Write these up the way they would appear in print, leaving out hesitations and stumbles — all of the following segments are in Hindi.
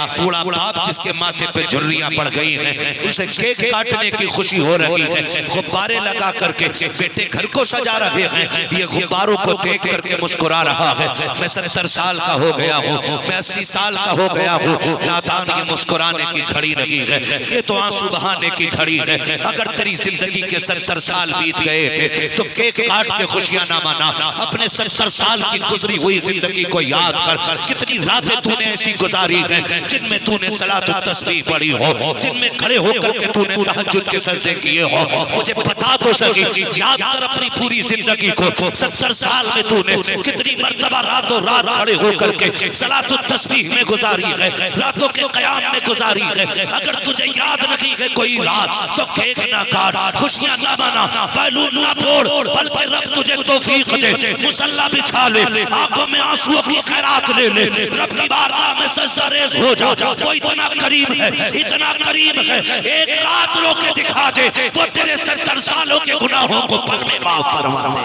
बूढ़ा बाप जिसके माथे पे झुर्रियां पड़ गई हैं, उसे केक काटने की खुशी हो रही है, गुब्बारे लगा करके बेटे घर को सजा रहे हैं, ये गुब्बारों को देख करके मुस्कुरा रहा है। मैं 70 साल का हो गया हूँ, मैं 80 साल का हो गया हूँ, नादान ये मुस्कुराने की घड़ी नहीं है, ये तो आंसू बहाने की घड़ी है। अगर तेरी जिंदगी के 70 साल बीत गए थे तो केक काट के खुशियां ना माना, अपने 70 साल की गुजरी हुई जिंदगी को याद कर। कितनी रातें तूने ऐसी गुजारी है जिनमें तूने सलात तस्बीह पढ़ी हो, जिनमें खड़े होकर के तूने तहज्जुद के सजदे किए हो। मुझे बता तो सकी, याद कर अपनी पूरी जिंदगी को। 70 साल में तूने कितनी मर्तबा रातों रात खड़े होकर के सलात तस्बीह में गुजारी है, रातों के क़याम में गुजारी है। अगर तुझे याद नहीं है कोई रात तो केक ना काट, खुशियां ना मना, बैलून ना फोड़, बल्कि रब तुझे तौफीक दे, मुसल्ला बिछा ले, आंखों में आंसुओं की खैरात ले ले, रब की बारगाह में सजदा रेज़ हो जा। वो इतना करीब है, इतना करीब है, एक रात रो के दिखा दे, वो तेरे 70 सालों के गुनाहों को पल में माफ फरमा दे।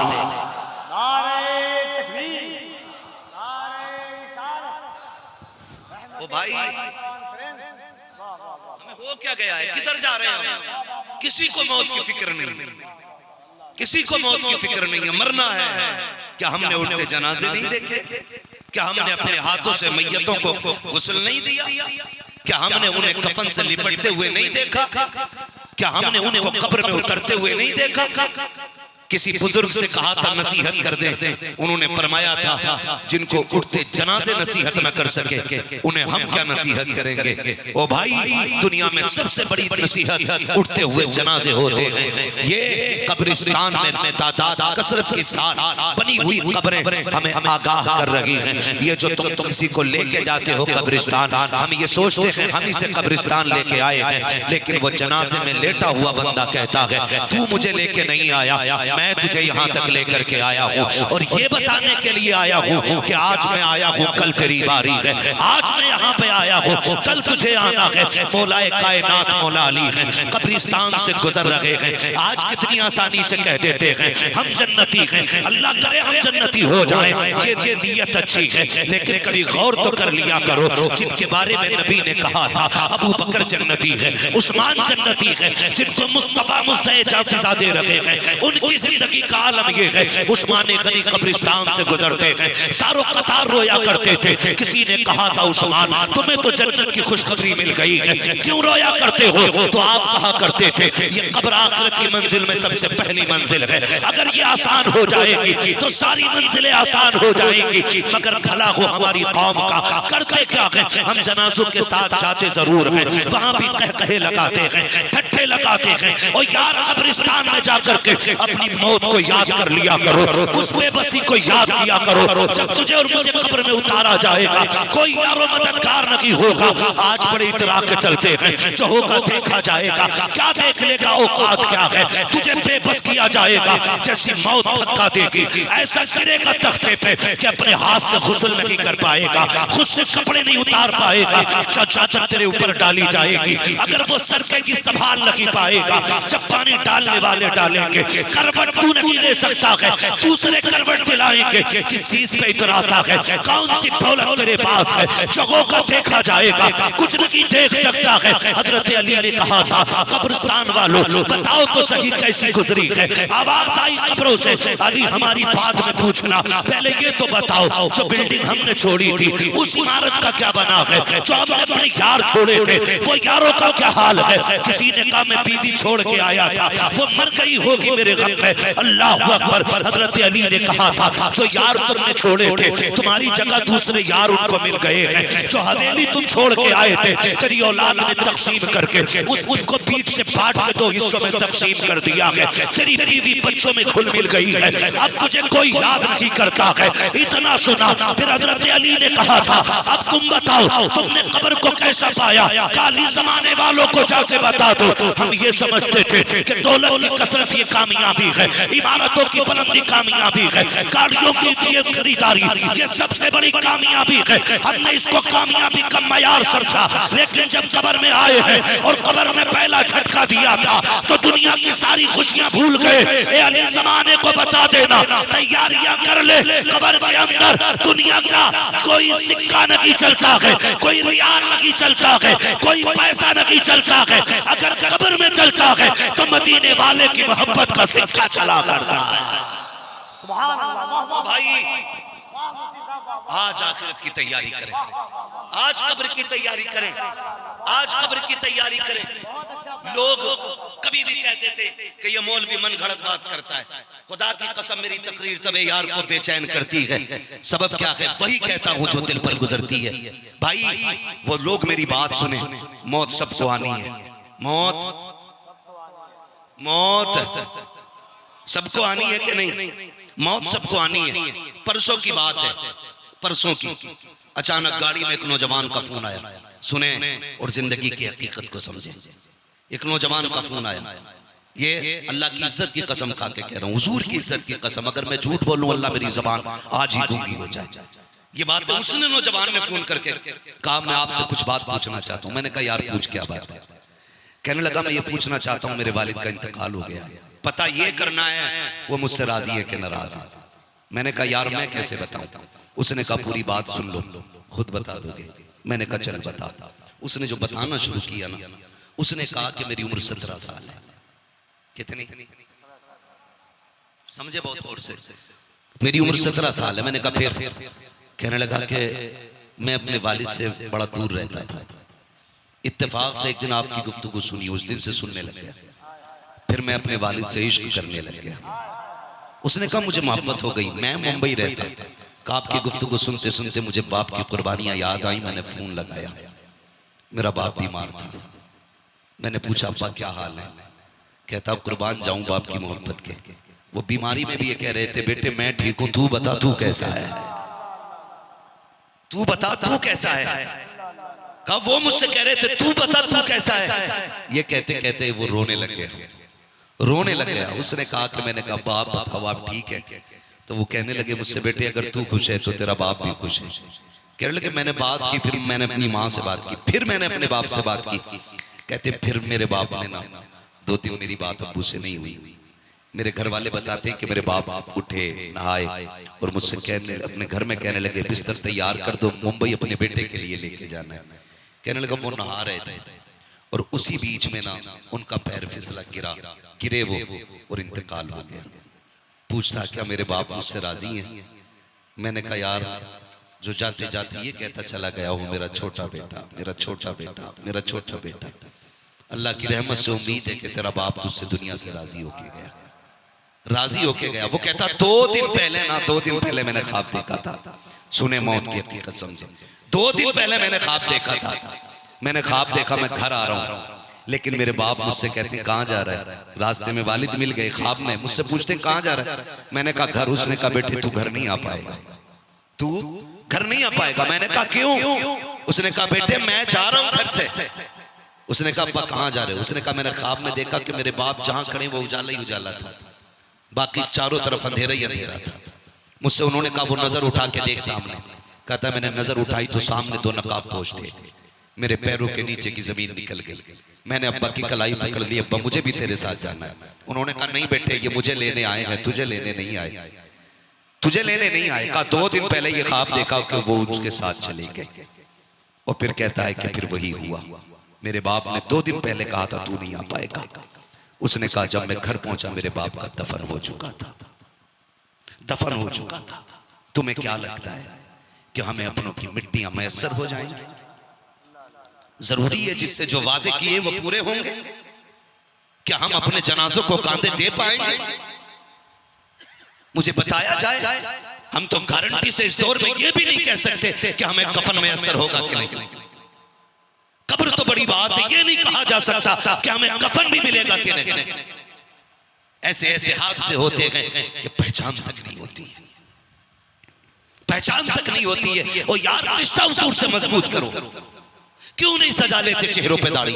ओ भाई, हमें हो क्या गया है, किधर जा रहे हैं? किसी को मौत की फिक्र नहीं, किसी को मौत की फिक्र नहीं है, मरना है। क्या हमने उठते जनाजे नहीं देखे? क्या हमने अपने हाथों से मैयतों को गुस्ल नहीं दिया? क्या हमने उन्हें कफन से लिपटते हुए नहीं देखा? क्या हमने उन्हें वो कब्र में उतरते हुए नहीं देखा? किसी बुजुर्ग से कहा था नसीहत कर दे, उन्होंने फरमाया था जिनको उठते जनाजे नसीहत न कर सके उन्हें हम क्या नसीहत करेंगे। ओ भाई, दुनिया में सबसे बड़ी नसीहत उठते हुए जनाजे होते हैं। ये कब्रिस्तान में तादाद कसरत के साथ बनी हुई कब्रें हमें आगाह कर रही हैं। ये जो तुम किसी को लेके जाते हो कब्रिस्तान, हम ये सोचते हैं हम इसे कब्रिस्तान लेके आए हैं, लेकिन वो जनाजे में लेटा हुआ बंदा कहता है तू मुझे लेके नहीं आया, मैं तुझे यहाँ तक लेकर के आया हूँ और ये बताने के लिए आया हूँ कि आज मैं आया हूँ, कल तेरी बारी है। आज मैं यहाँ पे आया हूँ, कल तुझे आना है। मौलाए कायनात मौला अली हैं, कब्रिस्तान से गुजर रहे हैं। आज कितनी आसानी से कह देते हैं हम जन्नती हैं, अल्लाह करे हम जन्नती हो जाएं। ये नीयत अच्छी है, लेकिन कभी गौर तो कर लिया करो जिनके बारे में नबी ने कहा था अबू बकर जन्नती है, उस्मान जन्नती है, जिनको मुस्तफा मुस्तफा फिजा दे रहे हैं, उनकी जिंदगी का आलम ये है। उस्मान गनी कब्रिस्तान से गुजरते हैं, सारों कतार रोया करते थे। किसी ने कहा था उस्मान तुम्हें तो जन्नत की खुशखबरी मिल गई है, क्यों रोया करते हो? तो आप कहा करते थे ये कब्र आखिरत की मंजिल में सबसे पहली मंजिल है, अगर ये आसान हो जाएगी तो सारी मंजिलें आसान हो जाएंगी। मगर भला हो हमारी कौम का, करते क्या है हम जनाजों के साथ जाते जरूर हैं, वहां भी कहे लगाते हैं, ठट्ठे लगाते हैं। और यार कब्रिस्तान में जाकर के अपनी मौत को याद कर लिया करो, उस बेबसी को याद किया करो। जब तुझे और मुझे कब्र में उतारा जाएगा कोई यारो मददगार नहीं होगा। आज बड़े इतरा के चलते हैं, जो होगा देखा जाएगा। क्या देख लेगा, औकात क्या है? तुझे बेबस किया जाएगा, जैसी मौत धक्का देगी ऐसा गिरेगा तख्ते पे कि अपने हाथ से गुस्ल नहीं कर पाएगा, खुद से कपड़े नहीं उतार पाएगा। चादर तेरे ऊपर डाली जाएगी, अगर वो सरकेगी संभाल नहीं पाएगा। जब पानी डालने वाले डालेंगे, करवट तू नहीं ले सकता है, दूसरे करवट दिलाएंगे। किस चीज पे इतराता है, कौन सी दौलत तेरे पास है, जगहों का देखा जाएगा, कुछ नहीं देख सकता है। हजरत अली ने कहा था कब्रिस्तान वालों बताओ तो सही कैसी गुजरी है। आवाज आई कब्रों से, अली हमारी बात में पूछना, पहले ये तो बताओ जो बिल्डिंग हमने छोड़ी थी उस इमारत का क्या बना है, जो हमने अपने यार छोड़े थे वो यारों का क्या हाल है। किसी ने कहा मैं बीवी छोड़ के आया था, वो मर गई होगी मेरे गम में। अल्लाह अकबर। हजरत अली ने कहा था जो यार तुमने छोड़े थे तुम्हारी जगह दूसरे यार उनको मिल गए हैं। जो हवेली तुम छोड़ के आए थे तेरी औलाद ने तकसीम करके उसको बीच से बांट के 2 हिस्सों में तकसीम कर दिया है। तेरी बीवी बच्चों में घुल मिल गई है, अब तुझे कोई याद नहीं करता है। इतना सुना फिर हजरत अली ने कहा था अब तुम बताओ तुमने कब्र को कैसा पाया, काली जमाने वालों को जाके बता दो। हम ये समझते थे कि दौलत की कसरत ये कामयाबी है, है, इमारतों की बुलंदी कामयाबी है, गाड़ियों की खरीदारी ये सबसे बड़ी कामयाबी है। हमने इसको कामयाबी का मयार समझा, लेकिन जब कब्र में आए हैं और कब्र में पहला झटका दिया था तो दुनिया की सारी खुशियां भूल गए। ए अली ज़माने को बता देना, तैयारियां कर ले, कब्र के अंदर दुनिया का कोई सिक्का नहीं चलता है, कोई रियाल नहीं चलता है, कोई पैसा नहीं चलता है। अगर कब्र में चलता है तो मदीने वाले की मोहब्बत का सिक्का चला करता है। भाई आज आखिरत की तैयारी करें, आज कब्र की तैयारी करें, आज कब्र की तैयारी करें। लोग कभी भी कहते थे कि ये मौलवी मन घड़त बात करता है। खुदा की कसम मेरी तकरीर तबे यार को बेचैन करती है। सबब क्या है? वही कहता हूं जो दिल पर गुजरती है। भाई वो लोग मेरी बात सुने, मौत सबको आनी है, मौत सबको आनी है कि नहीं? मौत सबको आनी है। परसों की बात है, परसों की अचानक गाड़ी में एक नौजवान का फोन आया, सुने और जिंदगी की हकीकत को समझे। एक नौजवान का फोन आया, ये अल्लाह की इज्जत की कसम खा के कह रहा हूँ, हुजूर की इज्जत की कसम, अगर मैं झूठ बोलूं अल्लाह मेरी जबान आज ही गूंगी हो जाए। ये बात उसने नौजवान ने फोन करके कहा, मैं आपसे कुछ बात पूछना चाहता हूँ। मैंने कहा यार पूछ क्या बात है? कहने लगा मैं ये पूछना चाहता हूँ, मेरे वालिद का इंतकाल हो गया, पता ये करना है वो मुझसे राजी है कि नाराज है। मैंने कहा यार मैं कैसे बताऊं? उसने कहा पूरी बात सुन लो, खुद बता दोगे। मैंने कहा चल बता। उसने जो बताना शुरू किया ना, उसने कहा कि मेरी उम्र 17 साल है। कितनी? समझे बहुत गौर से, मेरी उम्र 17 साल है। मैंने कहा फिर? कहने लगा कि मैं अपने वालिद से बड़ा दूर रहता था, इत्तेफाक से एक दिन आपकी गुफ्तगू सुनी, उस दिन से सुनने लग गया, फिर मैं अपने वालिद से इश्क करने लग गया। उसने कहा मुझे मोहब्बत हो गई, मैं मुंबई रहता था, कहा आपकी गुफ्तगू सुनते सुनते मुझे बाप की कुर्बानियां याद आई, मैंने फोन लगाया, मेरा बाप बीमार था। मैंने पूछा अब्बा क्या हाल है? कहता कुर्बान जाऊं बाप की मोहब्बत के। वो बीमारी में भी ये कह रहे थे बेटे मैं ठीक हूं, तू बता तू कैसा है, तू बता तू कैसा है। कहा वो मुझसे कह रहे थे तू बता तू कैसा है। ये कहते कहते वो रोने लग गए, रोने लग गया। उसने कहा कि मैंने कहा बाप बताओ आप ठीक है? तो वो कहने लगे मुझसे बेटे अगर तू खुश है तो तेरा बाप भी खुश है। कहने लगे मैंने बात की, फिर मैंने अपनी माँ से बात की, फिर मैंने अपने बाप से बात की। कहते फिर मेरे बाप ने ना 2 दिन मेरी बात अब्बू से नहीं हुई। मेरे घर वाले बताते हैं कि मेरे बाप उठे नहाए और मुझसे कहने अपने घर में कहने लगे बिस्तर तैयार कर दो, मुंबई अपने बेटे के लिए लेके जाना है। कहने लगा वो नहा रहे थे और उसी बीच में ना उनका पैर फिसला गिरे वो और इंतकाल हो गया। पूछता क्या मेरे बाप मुझसे राजी हैं? मैंने कहा यार जो जाते जाते ये कहता चला गया हो मेरा छोटा बेटा, मेरा छोटा बेटा, मेरा छोटा बेटा, अल्लाह की रहमत से उम्मीद है कि तेरा बाप तुझसे दुनिया से राजी होके गया, राजी होके गया। वो कहता 2 दिन पहले ना 2 दिन पहले मैंने ख्वाब देखा था, सुने मौत की हकीकत समझे। 2 दिन पहले मैंने ख्वाब देखा था, मैंने ख्वाब देखा मैं घर आ रहा हूँ, लेकिन मेरे बाप मुझसे कहते हैं कहाँ जा रहा है? रास्ते में वालिद मिल गए ख्वाब में, मुझसे पूछते हैं कहाँ जा रहा है? मैंने कहा घर। उसने कहा बेटे तू घर नहीं आ पाएगा, तू घर नहीं आ पाएगा। मैंने कहा क्यों? उसने कहा बेटे मैं जा रहा हूँ घर से। उसने कहा अब्बा कहाँ जा रहे हो? उसने कहा मैंने ख्वाब में देखा कि मेरे बाप जहाँ खड़े वो उजाला ही उजाला था, बाकी चारों तरफ अंधेरा ही अंधेरा था। मुझसे उन्होंने कहा वो नजर उठा के देख सामने। कहता मैंने नजर उठाई तो सामने 2 नकाब पोश थे, मेरे पैरों के नीचे की जमीन निकल गई। मैंने अब्बा की कलाई पकड़ ली, अब्बा मुझे भी तेरे साथ जाना है। उन्होंने कहा नहीं बेटे ये मुझे लेने आए हैं, तुझे लेने नहीं आए, तुझे लेने नहीं आए। कहा 2 दिन पहले ये ख्वाब देखा कि वो उसके साथ चले गए। और फिर कहता है कि फिर वही हुआ, मेरे बाप ने 2 दिन पहले कहा था तू नहीं आ पाएगा। उसने कहा जब मैं घर पहुंचा मेरे बाप का दफन हो चुका था, दफन हो चुका था। तुम्हें क्या लगता है कि हमें अपनों की मिट्टियां मैसर हो जाएंगी? जरूरी है जिससे जो वादे किए वो पूरे होंगे? क्या हम अपने जनाजों को कांधे दे पाएंगे? मुझे बताया जाए। हम तो गारंटी से इस दौर में ये भी नहीं कह सकते कि हमें कफन में असर होगा कि नहीं। कब्र तो बड़ी बात है, ये नहीं कहा जा सकता कि हमें कफन भी मिलेगा कि नहीं। ऐसे ऐसे हादसे होते हैं कि पहचान तक नहीं होती है, पहचान तक नहीं होती है। और यार रिश्ता उसूल से मजबूत करो। क्यों नहीं सजा लेते चेहरों पे दाढ़ी?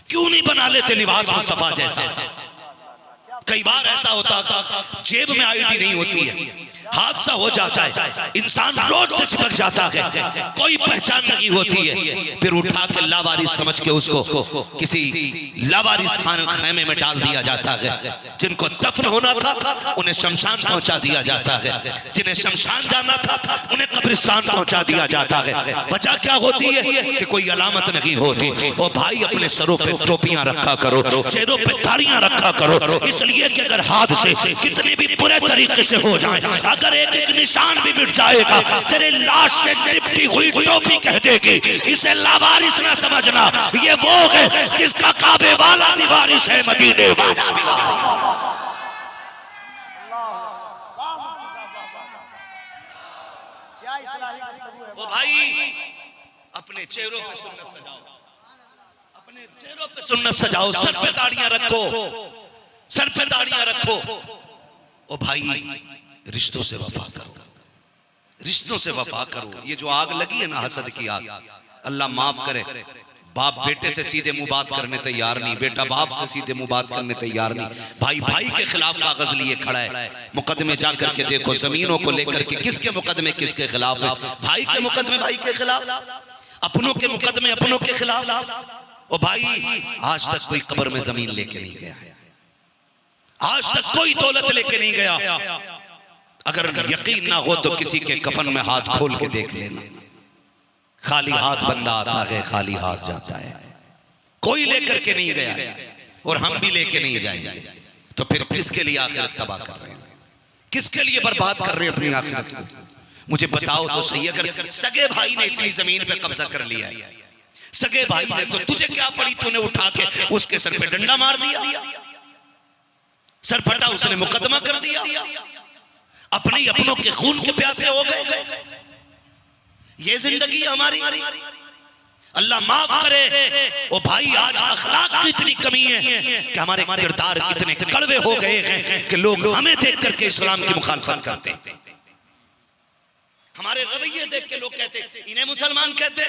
क्यों नहीं बना लेते लिबास मुस्तफा जैसा? कई बार ऐसा होता था जेब में आईडी नहीं होती है, हादसा हो जाता है, इंसान रोड से चिपक जाता है, कोई पहचान नहीं होती है, फिर उठा के लावारिस समझ के उसको किसी लावारिस खाने खैमे में डाल दिया जाता है। जिनको दफन होना था उन्हें शमशान पहुंचा दिया जाता है, जिन्हें शमशान जाना था उन्हें कब्रिस्तान पहुंचा दिया जाता है। वजह क्या होती है कि कोई अलामत नहीं होती। और भाई अपने सरों पे टोपियां रखा करो, चेहरों पे ताड़ियां रखा करो, इसलिए कि अगर हाथ से कितने भी बुरे तरीके से हो जाए, अगर एक एक निशान भी मिट जाएगा, तेरे लाश से लिपटी हुई टोपी कह देगी इसे लावारिस ना समझना, ये वो है जिसका काबे वाला भी वारिस है, मदीने वाला भी वारिस। ओ भाई अपने चेहरों पे सुन्नत सजाओ, अपने चेहरों पे सुन्नत सजाओ, सर पे दाढ़ियां रखो, सर पे दाढ़ियां रखो। ओ भाई रिश्तों से वफा करो, रिश्तों से वफा करो। ये जो आग लगी है ना हसद की आग, अल्लाह माफ करे, बाप बेटे से सीधे मुंह बात करने तैयार नहीं, बेटा बाप से सीधे मुंह बात करने तैयार नहीं, भाई भाई के खिलाफ कागज लिए खड़ा है। मुकदमे जा करके देखो जमीनों को लेकर के किसके मुकदमे किसके खिलाफ है, भाई के मुकदमे भाई के खिलाफ, अपनों के मुकदमे अपनों के खिलाफ। ओ भाई आज तक कोई कब्र में जमीन लेके नहीं गया, आज तक कोई दौलत लेके नहीं गया। अगर यकीन ना हो तो किसी के कफन में हाथ खोल के देख लेना, खाली हाथ बंदा आता है, खाली हाथ जाता है, कोई लेकर के नहीं गया और हम भी लेके नहीं जाएंगे। तो फिर किसके लिए आखिरत तबाह कर रहे हैं, किसके लिए बर्बाद कर रहे हैं अपनी आखिरत को? मुझे बताओ तो सही, अगर सगे भाई ने इतनी जमीन पे कब्जा कर लिया है, सगे भाई ने, तो तुझे क्या पड़ी, तूने उठा के उसके सर पे डंडा मार दिया, सर फटा, उसने मुकदमा कर दिया, अपने अपनों के खून के प्यासे हो गए। ये जिंदगी हमारी, अल्लाह माफ करे। ओ भाई आज अखलाक की इतनी कमी है कि हमारे किरदार इतने कड़वे हो गए हैं कि लोग हमें देख करके इस्लाम की मुखालफत करते, हमारे रवैये देख के लोग कहते इन्हें मुसलमान कहते,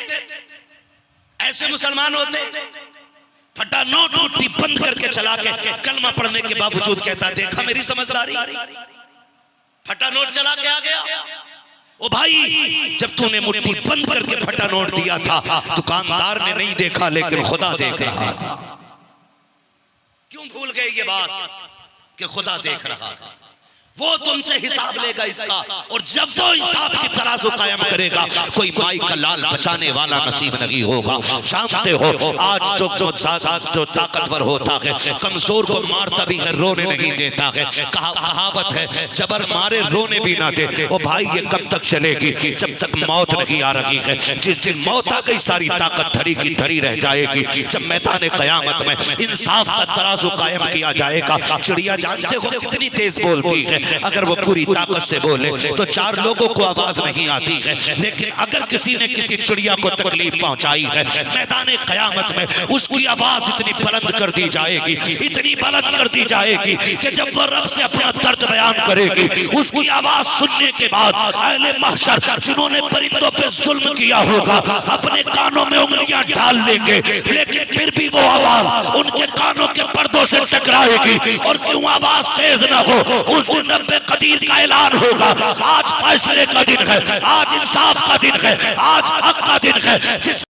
ऐसे मुसलमान होते। फटा नोट मुट्ठी बंद करके चला के कलमा पढ़ने के बावजूद कहता देखा मेरी समझदारी, फटा नोट चला के आ गया। ओ भाई जब तूने मुट्ठी बंद करके फटा नोट दिया था, दुकानदार ने नहीं देखा लेकिन खुदा देख रहा था। क्यों भूल गए ये बात कि खुदा देख रहा था? वो तुमसे हिसाब लेगा इसका, और जब वो इंसाफ की तराजू कायम करेगा, कोई माई का लाल बचाने वाला नसीब नहीं होगा। जानते हो आज जो ताकतवर होता है कमजोर को मारता भी है, रोने नहीं देता है। कहावत है जबर मारे रोने भी ना दे। ओ भाई ये कब तक चलेगी? जब तक मौत नहीं आ रही है। जिस दिन मौत आ गई सारी ताकत धरी की धरी रह जाएगी। जब मैदान कयामत में इंसाफ का तराजू कायम किया जाएगा, चिड़िया जानते हो कितनी तेज बोलती है, अगर वो पूरी ताकत से बोले तो चार लोगों को आवाज नहीं आती है, लेकिन अगर किसी ने किसी चिड़िया को तकलीफ पहुंचाई है, मैदान कयामत में उसकी आवाज इतनी बुलंद कर दी जाएगी, इतनी बुलंद कर दी जाएगी कि जब वो रब से अपना दर्द बयान करेगी, उसकी आवाज सुनने के बाद अहले महशर जिन्होंने परिंदों पे जुल्म किया होगा अपने कानों में उंगलियां डाल लेंगे, लेकिन फिर भी वो आवाज उनके कानों के पर्दों से टकराएगी। और क्यों आवाज तेज ना हो, उस दिन रब्बे कदीर का ऐलान होगा आज फैसले का दिन है, आज इंसाफ का दिन है, आज हक का दिन है। जिस